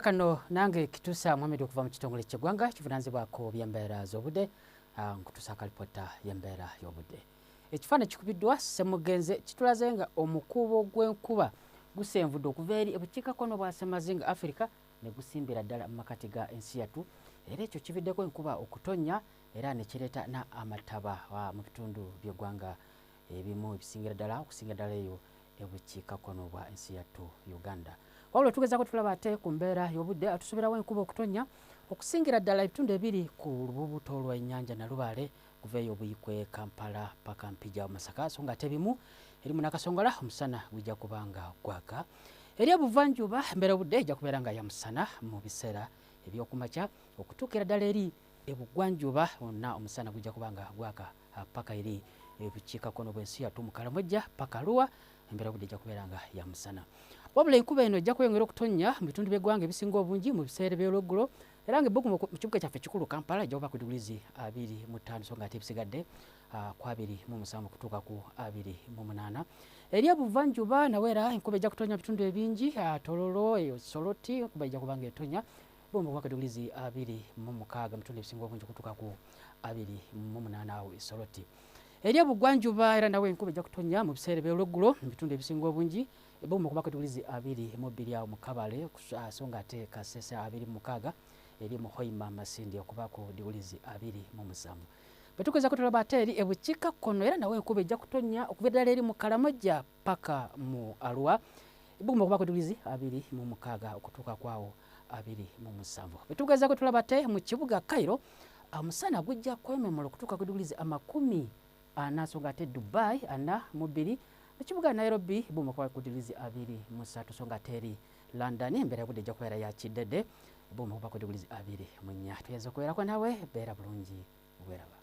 Kano nange kitusa Muhammad okuva mu kitongole ky'eggwanga kivunaanyizibwako by'embeera z'obudde nkutusa kalipota y'embeera y'obudde. Ekifaananyi kikubiddwa Ssemugenze kitulaze nga omukuubo gw'enkuba gusenvudde okuva eri ebukiikakkono bwa Ssemazinga Africa ne gusimbira ddala mu makati ga ensi yattu, era ekyo kividdeko enkuba okutonnya era ne kireeta amataba mu bitundu by'eggwanga ebimu ebisingira ddala okusinga ddala eyo ebukiikakkono bwa ensi yattu Uganda. Wabula tugezaako tulaba ate ku mbeera y'obudde atusuubirawo enkuba okutonnya okusingira ddala ebitundu ebiri ku lububuto lw'ennyanja Nalubaale kuva eyo Buyikwe, Kampala paka Mpija Masaka, so ng'ate ebimu erimu n'akasongola omusana gujja kuba nga gwaka. Eri ebuvanjuba embeera y'obudde ejja kubeera nga ya musana mu biseera eby'okumakya okutuukira ddala eri ebugwanjuba wonna omusana gujja kuba nga gwaka paka eri ebukiikakkono bw'ensi yattu mu Kalamojja paka Arua embeera y'obudde ejja kubeera nga ya musana. Wabula enkuba eno ejja kweyongera okutonnya mu bitundu by'eggwanga ebisinga obungi mu biseera by'olweggulo, era ng'ebbugumu mu kibuga kyaffe ekikulu Kampala ejja kuba ku diguli 25 so ng'ate ebisigadde ku 27 kutuuka ku 28. Eri ebuvanjuba naweera enkuba ejja kutonnya mu bitundu ebingi Tororo eyo Soroti enkuba ejja kuba ng'etonnya bw'omu kuba ku diguli 26 mu bitundu ebisinga obungi kutuuka ku 28 awo Soroti. Eri ebugwanjuba era nawe enkuba ejja kutonnya mu biseera by'olweggulo mu bitundu ebisinga obungi ebbugumu kuba ku diguli 22 awo mu Kabale so ng'ate Kasese 26 eri mu Hoima Masindi okuba ku diguli 27. Bwe tugezaako tulaba ate eri ebukiikakkono era nawe enkuba ejja kutonnya okuva ddala eri mu Kalamojja paka mu Arua ebbugumu okuba ku diguli 26 okutuuka kwawo 27. Bwe tugezaako tulaba ate mu kibuga Cairo omusana gujja kwememula okutuuka ku diguli 40 so ng'ate Dubai 42 ekibuga Nairobi ebbugumu okuba ku diguli 23 so ng'ate eri London embeera y'obudde ejja kubeera ya kiddedde ebbugumu okuba ku diguli 24. Tuyinza okubeerako nawe beera bulungi bweraba.